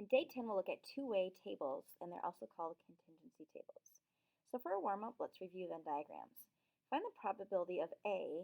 In day 10, we'll look at two-way tables, and they're also called contingency tables. So for a warm-up, let's review Venn diagrams. Find the probability of A,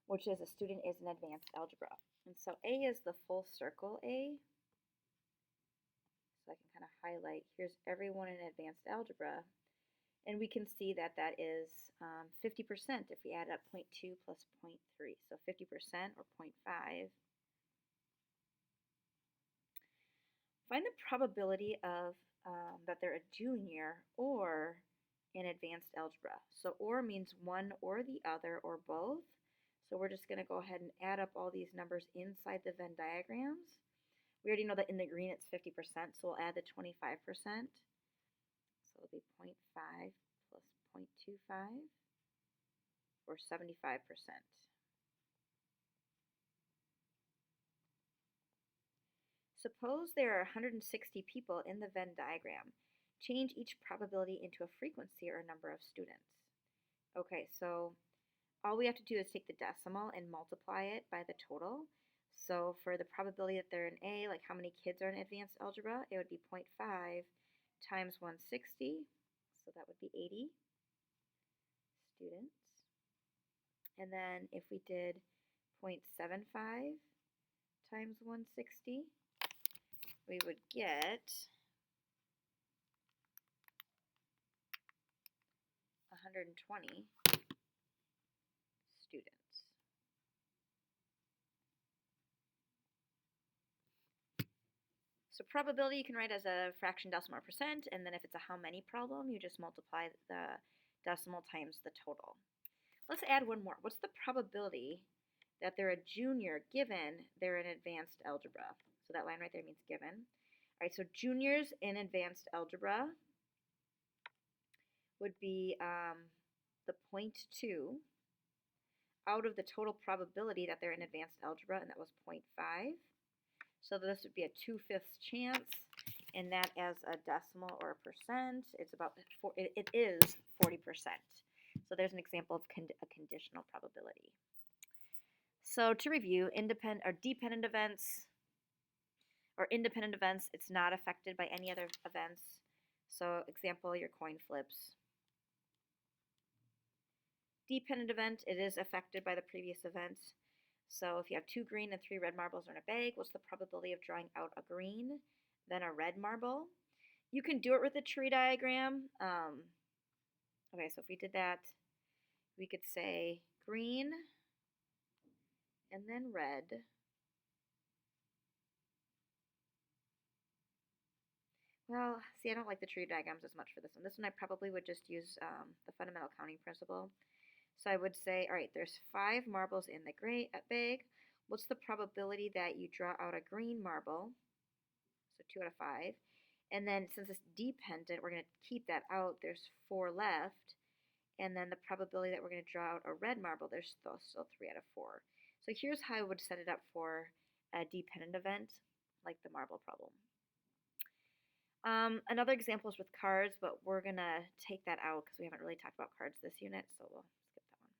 which is a student is in advanced algebra. And so A is the full circle A. So I can kind of highlight, here's everyone in advanced algebra. And we can see that that is 50% if we add up 0.2 plus 0.3. So 50% or 0.5. Find the probability of that they're a junior or in advanced algebra. So or means one or the other or both. So we're just going to go ahead and add up all these numbers inside the Venn diagrams. We already know that in the green it's 50%, so we'll add the 25%. So it'll be 0.5 plus 0.25 or 75%. Suppose there are 160 people in the Venn diagram. Change each probability into a frequency or a number of students. Okay, so all we have to do is take the decimal and multiply it by the total. So for the probability that they're in A, like how many kids are in advanced algebra, it would be 0.5 times 160, so that would be 80 students. And then if we did 0.75 times 160, we would get 120 students. So probability you can write as a fraction, decimal, or percent, and then if it's a how many problem, you just multiply the decimal times the total. Let's add one more. What's the probability that they're a junior given they're in advanced algebra? So that line right there means given. All right, so juniors in advanced algebra would be the 0.2 out of the total probability that they're in advanced algebra, and that was 0.5. So this would be a 2/5 chance, and that as a decimal or a percent, it's about it is 40%. So there's an example of a conditional probability. So to review, independent or dependent events or independent events, it's not affected by any other events. So example, your coin flips. Dependent event, it is affected by the previous events. So if you have 2 green and 3 red marbles in a bag, what's the probability of drawing out a green, then a red marble? You can do it with a tree diagram. Okay, so if we did that, we could say green and then red. Well, see, I don't like the tree diagrams as much for this one. This one I probably would just use the fundamental counting principle. So I would say, all right, there's 5 marbles in the bag. What's the probability that you draw out a green marble? So 2 out of 5. And then since it's dependent, we're going to keep that out. There's 4 left. And then the probability that we're going to draw out a red marble, there's still 3 out of 4. So here's how I would set it up for a dependent event, like the marble problem. Another example is with cards, but we're going to take that out because we haven't really talked about cards this unit, so we'll skip that one.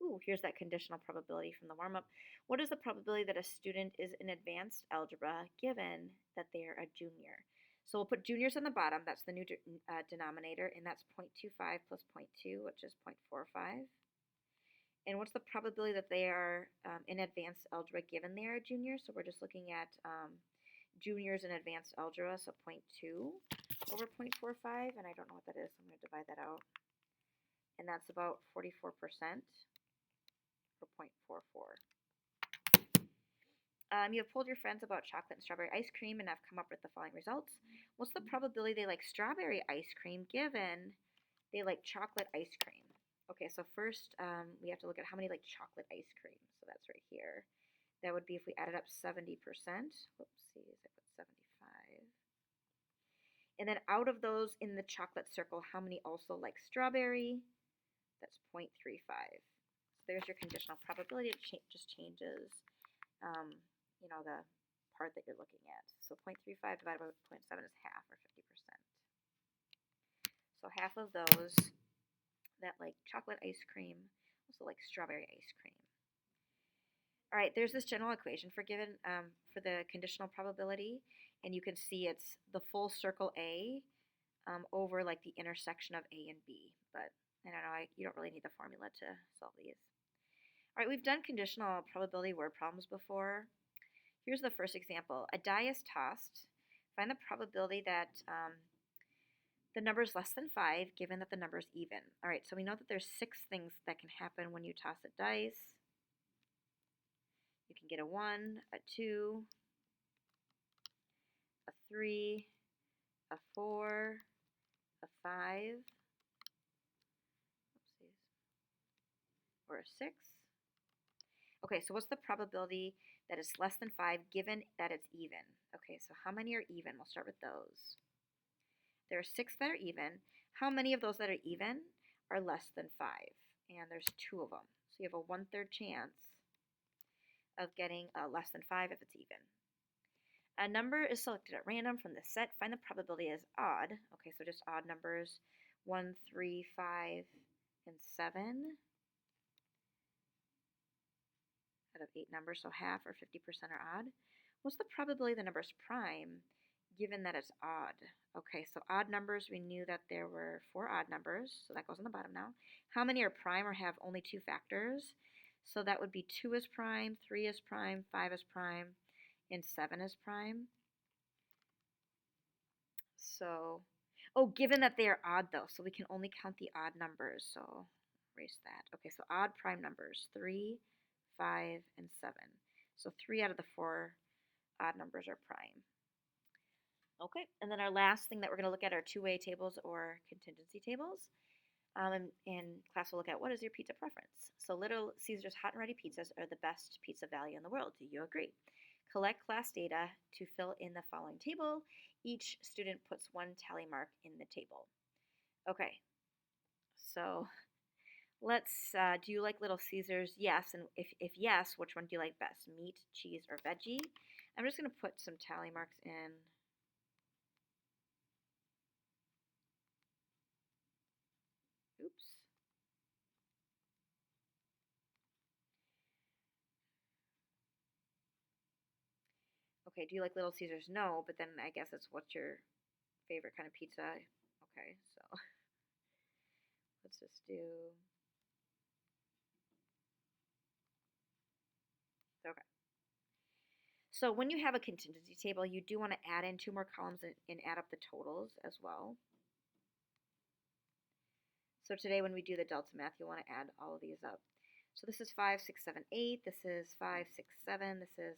Ooh, here's that conditional probability from the warm-up. What is the probability that a student is in advanced algebra given that they are a junior? So we'll put juniors on the bottom. That's the new denominator, and that's 0.25 plus 0.2, which is 0.45. And what's the probability that they are in advanced algebra given they are a junior? So we're just looking at juniors in advanced algebra, so 0.2 over 0.45, and I don't know what that is, so I'm going to divide that out. And that's about 44% or 0.44. You have polled your friends about chocolate and strawberry ice cream and have come up with the following results. What's the probability they like strawberry ice cream given they like chocolate ice cream? Okay, so first we have to look at how many like chocolate ice cream. So that's right here. That would be if we added up 70%. Whoopsies, I put 75. And then out of those in the chocolate circle, how many also like strawberry? That's 0.35. So there's your conditional probability. It just changes, the part that you're looking at. So 0.35 divided by 0.7 is half, or 50%. So half of those that like chocolate ice cream also like strawberry ice cream. All right, there's this general equation for the conditional probability, and you can see it's the full circle A over like the intersection of A and B. But I don't know, you don't really need the formula to solve these. All right, we've done conditional probability word problems before. Here's the first example. A die is tossed. Find the probability that the number is less than 5 given that the number is even. All right, so we know that there's 6 things that can happen when you toss a dice. You can get a 1, a 2, a 3, a 4, a 5, oopsies, or a 6. Okay, so what's the probability that it's less than 5 given that it's even? Okay, so how many are even? We'll start with those. There are 6 that are even. How many of those that are even are less than 5? And there's 2 of them. So you have a 1/3 chance of getting less than 5 if it's even. A number is selected at random from the set. Find the probability as odd. Okay, so just odd numbers. 1, 3, 5, and 7 out of 8 numbers, so half or 50% are odd. What's the probability the number is prime given that it's odd? Okay, so odd numbers, we knew that there were 4 odd numbers, so that goes on the bottom now. How many are prime or have only 2 factors? So that would be 2 is prime, 3 is prime, 5 is prime, and 7 is prime. So, oh, given that they are odd though, so we can only count the odd numbers, so erase that. Okay, so odd prime numbers, 3, 5, and 7. So 3 out of the 4 odd numbers are prime. Okay, and then our last thing that we're going to look at are two-way tables or contingency tables. In class, we'll look at what is your pizza preference. So Little Caesars hot and ready pizzas are the best pizza value in the world. Do you agree? Collect class data to fill in the following table. Each student puts 1 tally mark in the table. Okay, so let's, do you like Little Caesars? Yes, and if yes, which one do you like best? Meat, cheese, or veggie? I'm just going to put some tally marks in. Oops. Okay, do you like Little Caesars? No, but then I guess it's what's your favorite kind of pizza? Okay, so let's just do. Okay. So when you have a contingency table, you do want to add in 2 more columns and add up the totals as well. So today when we do the delta math, you'll want to add all of these up. So this is 5, 6, 7, 8. This is 5, 6, 7. This is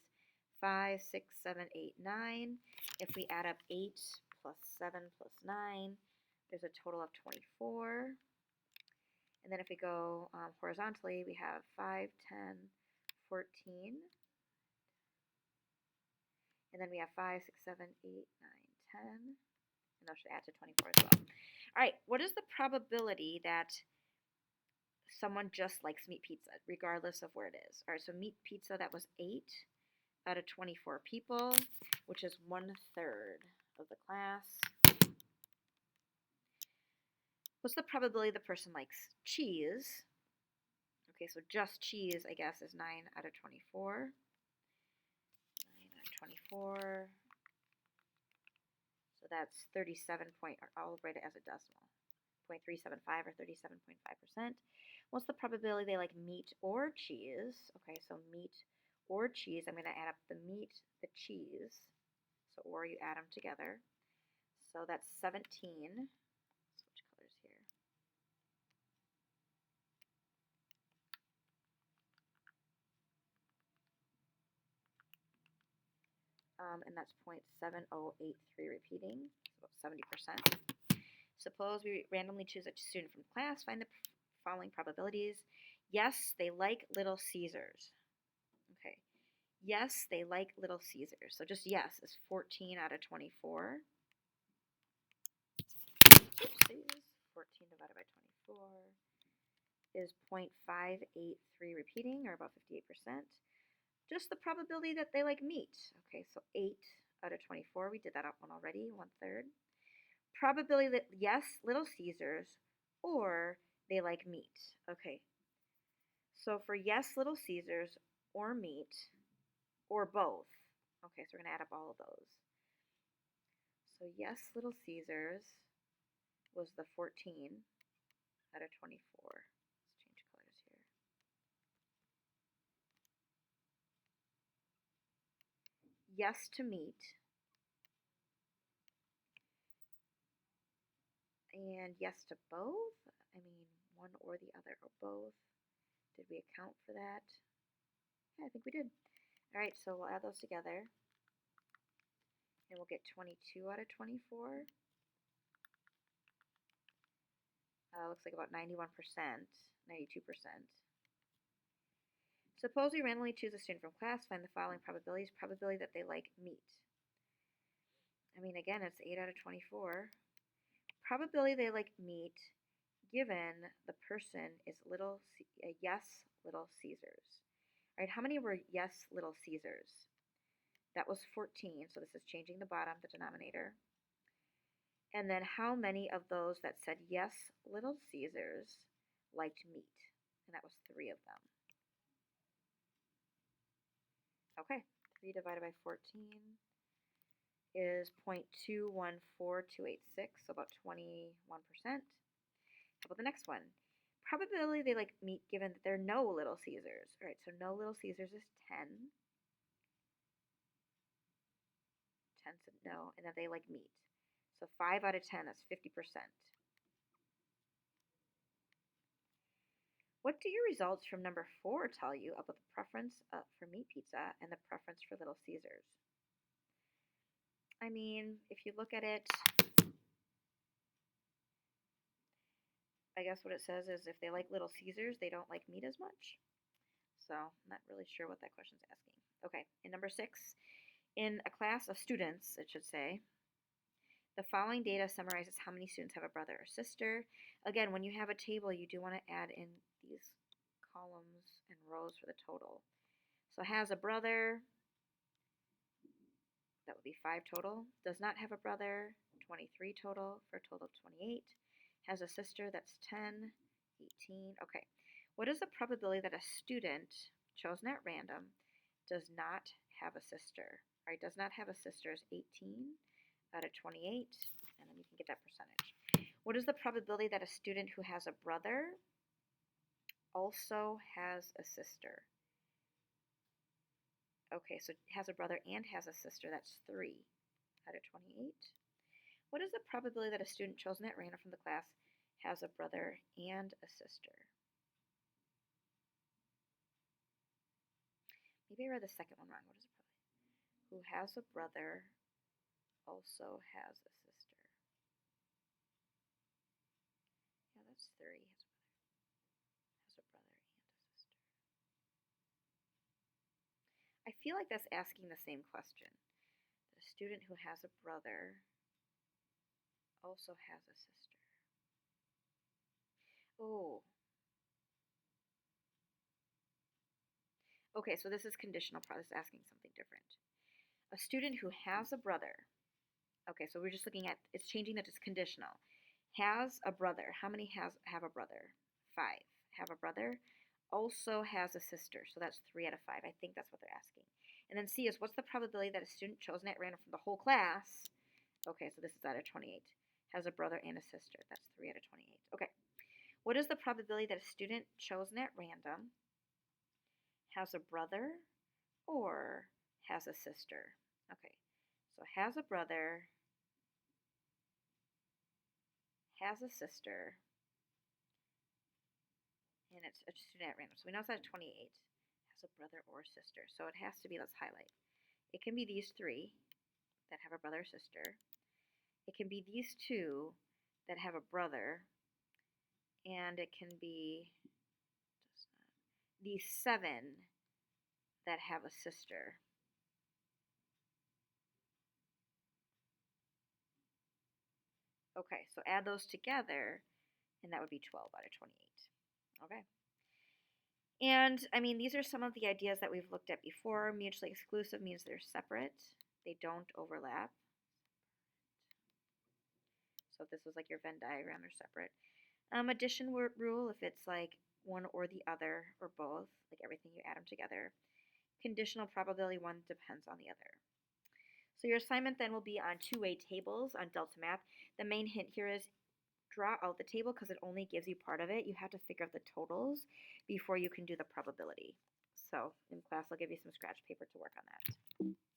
5, 6, 7, 8, 9. If we add up 8 plus 7 plus 9, there's a total of 24. And then if we go horizontally, we have 5, 10, 14. And then we have 5, 6, 7, 8, 9, 10. And those should add to 24 as well. All right, what is the probability that someone just likes meat pizza, regardless of where it is? All right, so meat pizza, that was 8 out of 24 people, which is 1/3 of the class. What's the probability the person likes cheese? Okay, so just cheese, I guess, is 9 out of 24. 9 out of 24. So that's 37 point, or I'll write it as a decimal, 0.375 or 37.5%. What's the probability they like meat or cheese? Okay, so meat or cheese. I'm going to add up the meat, the cheese. So, or you add them together. So that's 17. Switch colors here. And that's 0.7083 repeating, so about 70%. Suppose we randomly choose a student from class. Find the following probabilities. Yes, they like Little Caesars. Okay. Yes, they like Little Caesars. So just yes is 14 out of 24. Oopsies. 14 divided by 24 is 0.583 repeating, or about 58%. Just the probability that they like meat. Okay, so 8 out of 24. We did that one already, 1/3. Probability that yes, Little Caesars, or they like meat. Okay, so for yes, Little Caesars, or meat, or both. Okay, so we're going to add up all of those. So yes, Little Caesars was the 14 out of 24. Let's change colors here. Yes to meat. And yes to both. I mean, one or the other or both. Did we account for that? Yeah, I think we did. All right, so we'll add those together. And we'll get 22 out of 24. Looks like about 91%, 92%. Suppose we randomly choose a student from class, find the following probabilities. Probability that they like meat. I mean, again, it's 8 out of 24. Probability they like meat given the person is yes, Little Caesars. All right, how many were yes, Little Caesars? That was 14, so this is changing the bottom, the denominator. And then how many of those that said yes, Little Caesars liked meat? And that was 3 of them. Okay, 3 divided by 14 is 0.214286, so about 21%. How about the next one? Probability they like meat given that there are no Little Caesars. All right, so no Little Caesars is 10. 10 said no, and that they like meat. So 5 out of 10, that's 50%. What do your results from number 4 tell you about the preference for meat pizza and the preference for Little Caesars? I mean, if you look at it, I guess what it says is if they like Little Caesars, they don't like meat as much. So I'm not really sure what that question's asking. Okay, in number 6, in a class of students, it should say, the following data summarizes how many students have a brother or sister. Again, when you have a table, you do want to add in these columns and rows for the total. So has a brother, that would be 5 total. Does not have a brother, 23 total, for a total of 28. Has a sister, that's 10, 18. Okay, what is the probability that a student chosen at random does not have a sister? All right, does not have a sister is 18 out of 28, and then you can get that percentage. What is the probability that a student who has a brother also has a sister? Okay, so has a brother and has a sister, that's 3 out of 28. What is the probability that a student chosen at random from the class has a brother and a sister? Maybe I read the second one wrong. What is the probability? Who has a brother also has a sister. Yeah, that's 3. Has a brother and a sister. I feel like that's asking the same question. The student who has a brother also has a sister. Oh. Okay, so this is conditional. This is asking something different. A student who has a brother. Okay, so we're just looking at, it's changing that it's conditional. Has a brother. How many have a brother? 5. Have a brother. Also has a sister. So that's 3 out of 5. I think that's what they're asking. And then C is, what's the probability that a student chosen at random from the whole class, okay, so this is out of 28, has a brother and a sister. That's 3 out of 28. Okay. What is the probability that a student chosen at random has a brother or has a sister? Okay. So has a brother, has a sister, and it's a student at random. So we know it's out of 28. Has a brother or sister. So it has to be, let's highlight. It can be these 3 that have a brother or sister. It can be these 2 that have a brother. And it can be these 7 that have a sister. Okay, so add those together, and that would be 12 out of 28. Okay. And, I mean, these are some of the ideas that we've looked at before. Mutually exclusive means they're separate. They don't overlap. So if this was like your Venn diagram, they're separate. Addition rule, if it's like one or the other, or both, like everything, you add them together. Conditional probability, one depends on the other. So your assignment then will be on two-way tables on Delta Math. The main hint here is draw out the table because it only gives you part of it. You have to figure out the totals before you can do the probability. So in class, I'll give you some scratch paper to work on that.